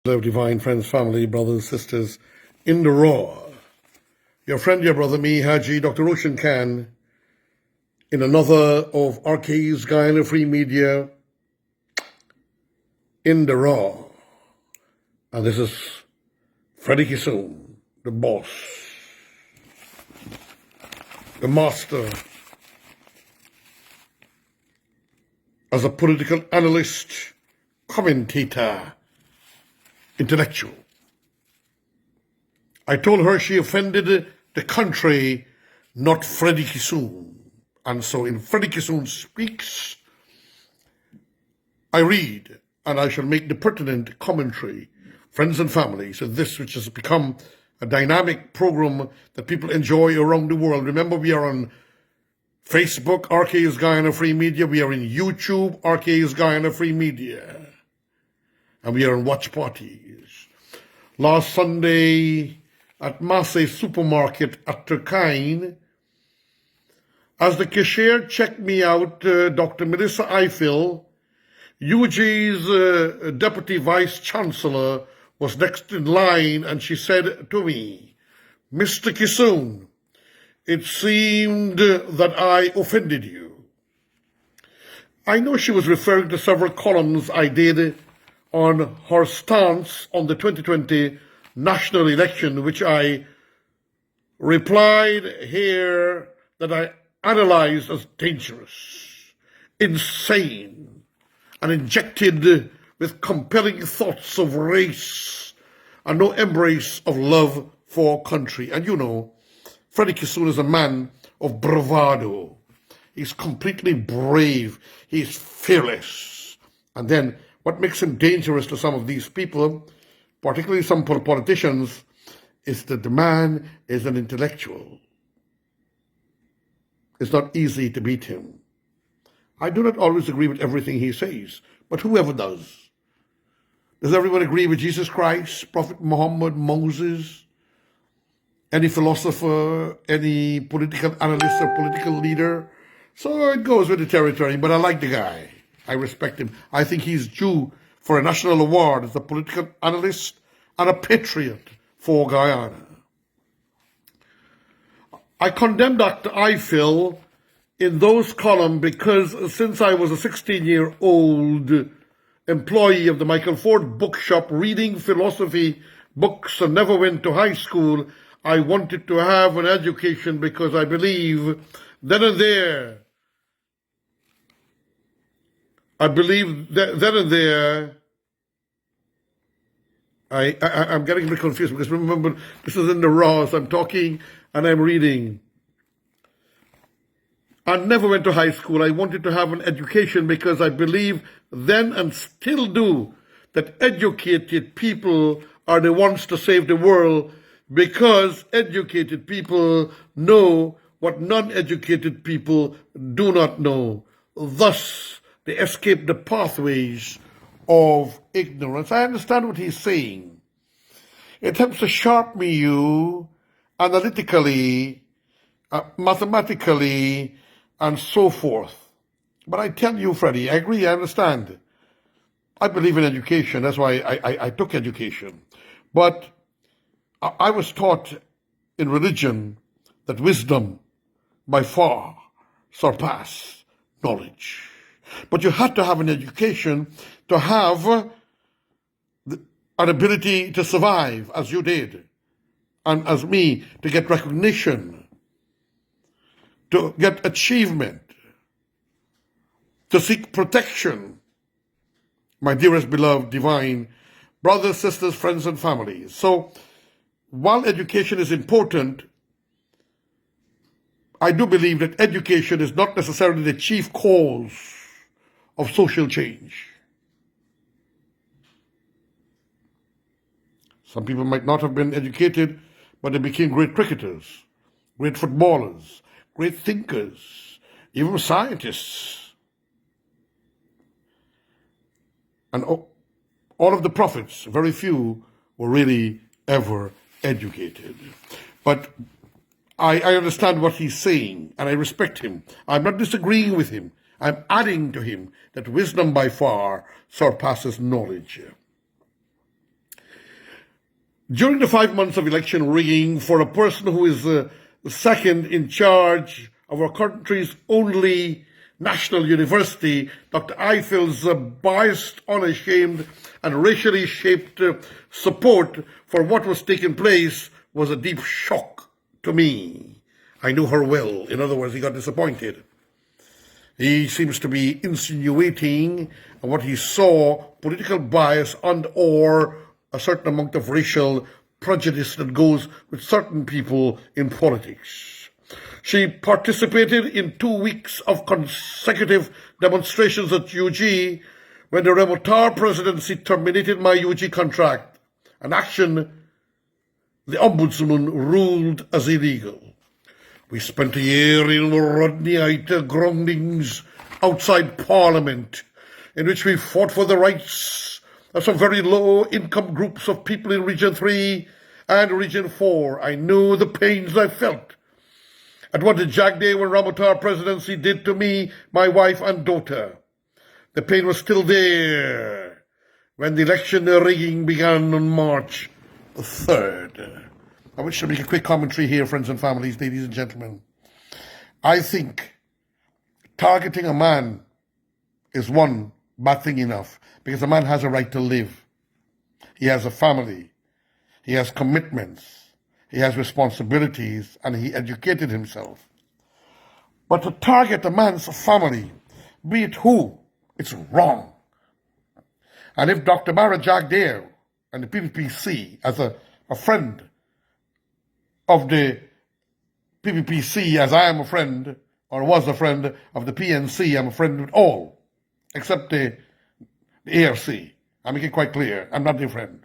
Of divine friends, family, brothers, sisters, in the raw. Your friend, your brother, me, Haji, Dr. Roshan Khan, in another of RKs Guyana Free Media, in the raw. And this is Freddie KISSOON, the boss, the master, as a political analyst, commentator, intellectual. I told her she offended the country, not Freddie KISSOON. And so in Freddie KISSOON Speaks, I read and I shall make the pertinent commentary, friends and family, so this which has become a dynamic program that people enjoy around the world. Remember, we are on Facebook, RKs Guyana Free Media. We are in YouTube, RKs Guyana Free Media. And we are in watch parties. Last Sunday at Marseille supermarket at Turkine, as the cashier checked me out, Dr. Melissa Ifill, UG's Deputy Vice Chancellor, was next in line, and she said to me, "Mr. KISSOON, it seemed that I offended you." I know she was referring to several columns I did on her stance on the 2020 national election, which I replied here that I analyzed as dangerous, insane, and injected with compelling thoughts of race and no embrace of love for country. And you know, Freddie KISSOON is a man of bravado. He's completely brave. He's fearless. And then what makes him dangerous to some of these people, particularly some politicians, is that the man is an intellectual. It's not easy to beat him. I do not always agree with everything he says, but whoever does. Does everyone agree with Jesus Christ, Prophet Muhammad, Moses, any philosopher, any political analyst or political leader? So it goes with the territory, but I like the guy. I respect him. I think he's due for a national award as a political analyst and a patriot for Guyana. I condemn Dr. Ifill in those columns because since I was a 16-year-old employee of the Michael Ford bookshop reading philosophy books and never went to high school, I wanted to have an education because I believe then and there, I'm getting a bit confused because remember, this is in the raw, so I'm talking and I'm reading. I never went to high school. I wanted to have an education because I believe then and still do that educated people are the ones to save the world, because educated people know what non-educated people do not know. Thus, they escape the pathways of ignorance. I understand what he's saying. It helps to sharpen you analytically, mathematically, and so forth. But I tell you, Freddie, I agree, I understand. I believe in education. That's why I took education. But I was taught in religion that wisdom by far surpass knowledge. But you had to have an education to have an ability to survive, as you did, and as me, to get recognition, to get achievement, to seek protection. My dearest, beloved, divine brothers, sisters, friends, and families. So, while education is important, I do believe that education is not necessarily the chief cause of social change. Some people might not have been educated, but they became great cricketers, great footballers, great thinkers, even scientists. And all of the prophets, very few were really ever educated. But I understand what he's saying, and I respect him. I'm not disagreeing with him. I'm adding to him that wisdom by far surpasses knowledge. During the 5 months of election rigging for a person who is second in charge of our country's only national university, Dr. Ifill's biased, unashamed, and racially shaped support for what was taking place was a deep shock to me. I knew her well. In other words, he got disappointed. He seems to be insinuating what he saw, political bias and or a certain amount of racial prejudice that goes with certain people in politics. She participated in 2 weeks of consecutive demonstrations at UG when the Ramotar presidency terminated my UG contract, an action the Ombudsman ruled as illegal. We spent a year in Rodneyite groundings outside Parliament, in which we fought for the rights of some very low-income groups of people in Region 3 and Region 4. I knew the pains I felt at what the Jagdeo and Ramotar presidency did to me, my wife and daughter. The pain was still there when the election rigging began on March 3rd. I wish to make a quick commentary here, friends and families, ladies and gentlemen. I think targeting a man is one bad thing enough, because a man has a right to live. He has a family. He has commitments. He has responsibilities, and he educated himself. But to target a man's family, be it who, it's wrong. And if Dr. Mara Jagdeo and the PPPC, as a friend of the PPPC, as I am a friend, or was a friend of the PNC, I'm a friend with all, except the ARC. I make it quite clear, I'm not their friend.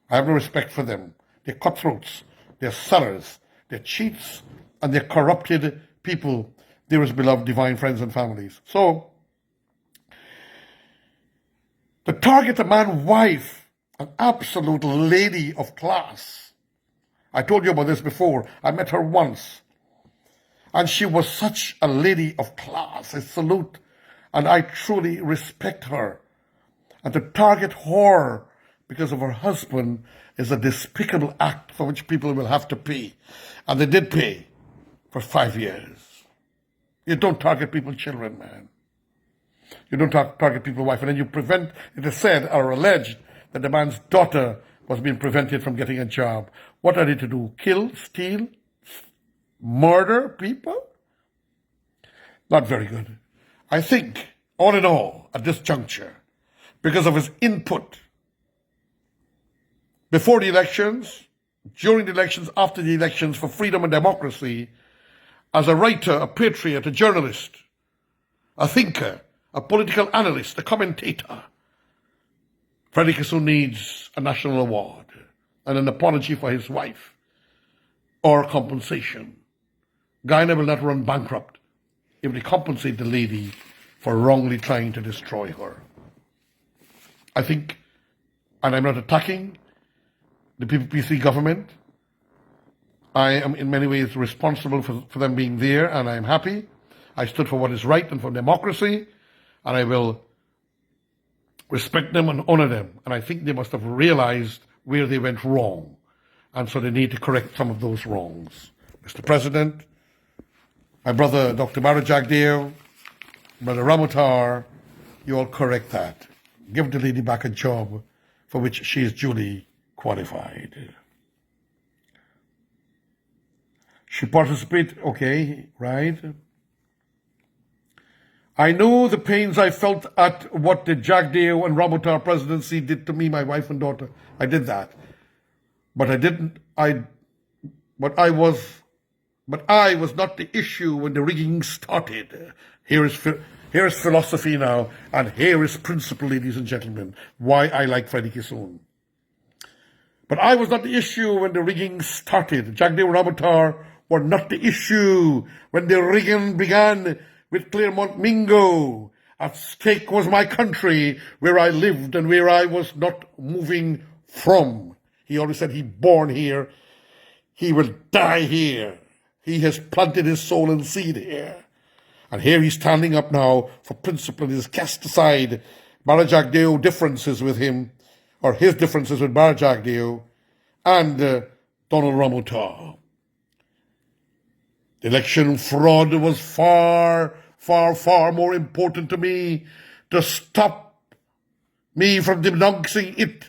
I have no respect for them. They're cutthroats, they're sellers, they're cheats, and they're corrupted people, dearest beloved divine friends and families. So, to target a man's wife, an absolute lady of class. I told you about this before. I met her once. And she was such a lady of class. I salute and I truly respect her. And to target her because of her husband is a despicable act for which people will have to pay. And they did pay for 5 years. You don't target people's children, man. You don't target people's wife. And then you prevent, it is said or alleged, that the man's daughter was being prevented from getting a job. What are they to do? Kill, steal, murder people? Not very good. I think, all in all, at this juncture, because of his input before the elections, during the elections, after the elections for freedom and democracy, as a writer, a patriot, a journalist, a thinker, a political analyst, a commentator, Freddie KISSOON needs a national award and an apology for his wife or compensation. Guyana will not run bankrupt if they compensate the lady for wrongly trying to destroy her. I think, and I'm not attacking the PPPC government, I am in many ways responsible for them being there, and I am happy. I stood for what is right and for democracy, and I will respect them and honor them. And I think they must have realized where they went wrong. And so they need to correct some of those wrongs. Mr. President, my brother Dr. Mara Jagdeo, Brother Ramotar, you all correct that. Give the lady back a job for which she is duly qualified. She participated, okay, right? I know the pains I felt at what the Jagdeo and Ramotar presidency did to me, my wife and daughter. I did that. But I was not the issue when the rigging started. Here is philosophy now, and here is principle, ladies and gentlemen, why I like Freddie KISSOON. But I was not the issue when the rigging started. Jagdeo and Ramotar were not the issue when the rigging began with Claremont Mingo. At stake was my country, where I lived and where I was not moving from. He always said he born here, he will die here. He has planted his soul and seed here. And here he's standing up now for principle and has cast aside Mara Jagdeo differences with him, or his differences with Mara Jagdeo, and Donald Ramotar. The election fraud was far, far, far more important to me to stop me from denouncing it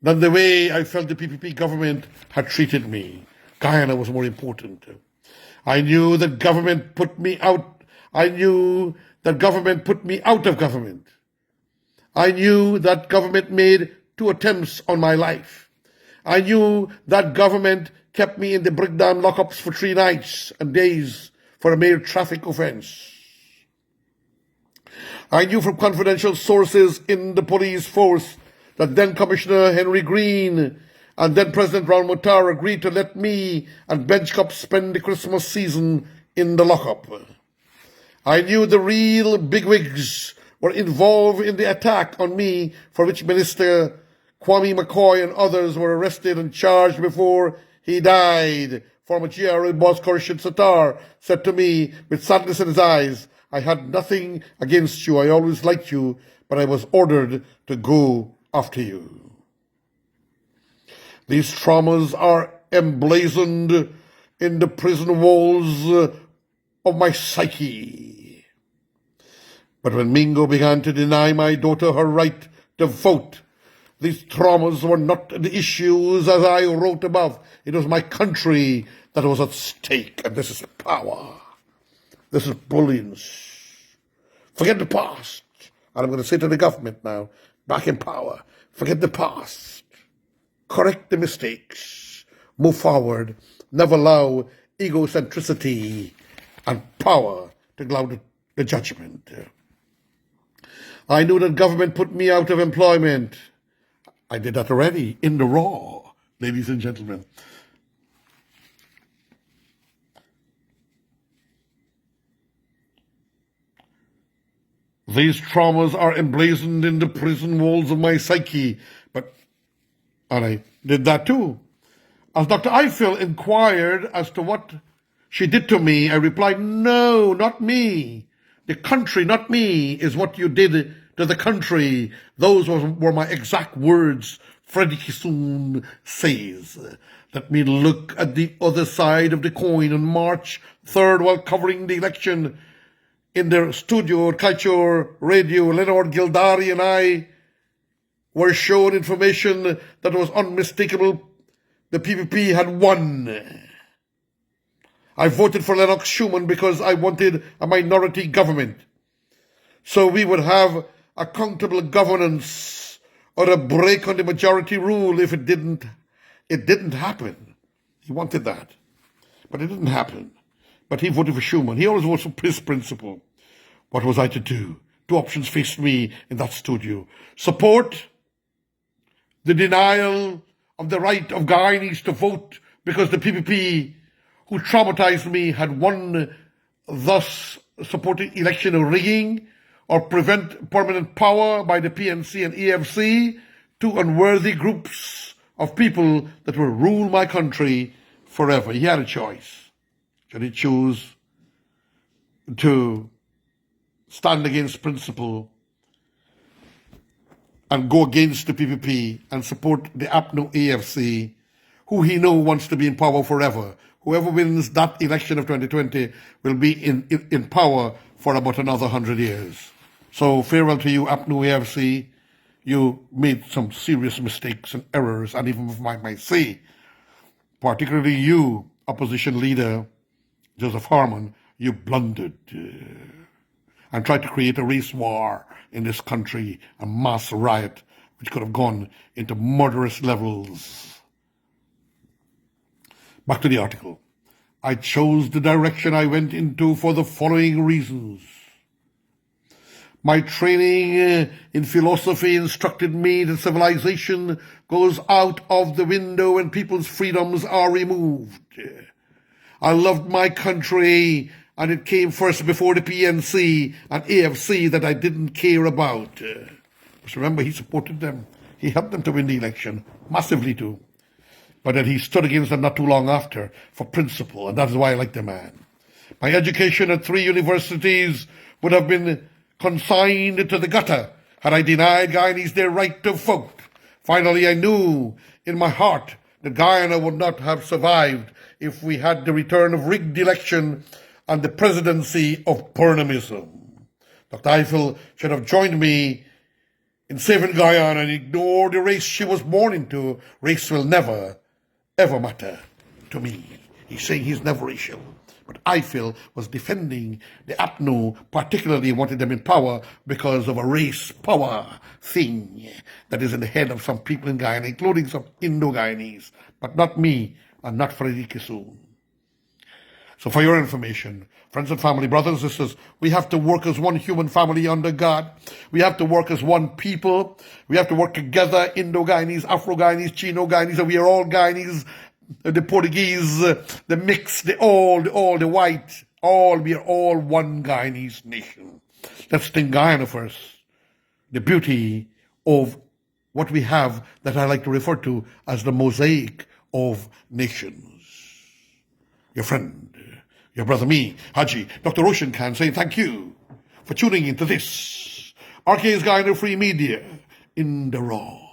than the way I felt the PPP government had treated me. Guyana was more important. I knew that government put me out. I knew that government put me out of government. I knew that government made 2 attempts on my life. I knew that government kept me in the breakdown lockups for 3 nights and days for a mere traffic offense. I knew from confidential sources in the police force that then Commissioner Henry Green and then President Ramotar agreed to let me and Bench Cup spend the Christmas season in the lockup. I knew the real bigwigs were involved in the attack on me, for which Minister Kwame McCoy and others were arrested and charged before he died. Former GRA boss Khurshid Sattar said to me with sadness in his eyes, "I had nothing against you. I always liked you, but I was ordered to go after you." These traumas are emblazoned in the prison walls of my psyche. But when Mingo began to deny my daughter her right to vote, these traumas were not the issues as I wrote above. It was my country that was at stake, and this is power. This is brilliance. Forget the past. And I'm going to say to the government now, back in power, forget the past. Correct the mistakes. Move forward. Never allow egocentricity and power to cloud the judgment. I knew that government put me out of employment. I did that already in the raw, ladies and gentlemen. These traumas are emblazoned in the prison walls of my psyche, and I did that too. As Dr. Ifill inquired as to what she did to me, I replied, "No, not me. The country, not me, is what you did to the country." Those were my exact words. FREDDIE KISSOON says. Let me look at the other side of the coin. On March 3rd, while covering the election in the studio at Kaiteure Radio, Leonard Gildari and I were shown information that was unmistakable. The PPP had won. I voted for Lennox Schumann because I wanted a minority government, so we would have accountable governance or a break on the majority rule if it didn't happen. He wanted that, but it didn't happen. But he voted for Schumann. He always votes for his principle. What was I to do? 2 options faced me in that studio. Support the denial of the right of Guyanese to vote because the PPP, who traumatized me, had won, thus supporting election rigging, or prevent permanent power by the PNC and EFC, 2 unworthy groups of people that will rule my country forever. He had a choice. Should he choose to stand against principle and go against the PPP and support the APNO AFC, who he knows wants to be in power forever? Whoever wins that election of 2020 will be in power for about another 100 years. So farewell to you, APNO AFC. You made some serious mistakes and errors, and even if I might say, particularly you, opposition leader Joseph Harmon, you blundered and tried to create a race war in this country, a mass riot which could have gone into murderous levels. Back to the article. I chose the direction I went into for the following reasons. My training in philosophy instructed me that civilization goes out of the window when people's freedoms are removed. I loved my country, and it came first before the PNC and AFC that I didn't care about. But remember, he supported them. He helped them to win the election, massively too. But then he stood against them not too long after for principle, and that is why I like the man. My education at 3 universities would have been consigned to the gutter had I denied Guyanese their right to vote. Finally, I knew in my heart that Guyana would not have survived if we had the return of rigged election and the presidency of Pernamism. Dr. Ifill should have joined me in saving Guyana and ignore the race she was born into. Race will never, ever matter to me. He's saying he's never racial. But Ifill was defending the APNU, particularly wanted them in power because of a race power thing that is in the head of some people in Guyana, including some Indo-Guyanese, but not me and not FREDDIE KISSOON. So for your information, friends and family, brothers and sisters, we have to work as one human family under God. We have to work as one people. We have to work together, Indo-Guyanese, Afro-Guyanese, Chino-Guyanese, and we are all Guyanese, the Portuguese, the mix, the white, we are all one Guyanese nation. Let's think Guyana first. The beauty of what we have that I like to refer to as the mosaic of nations. Your friend, your brother, me, Haji, Dr. Ocean Khan, saying thank you for tuning into this RKs Guyana Free Media in the Raw.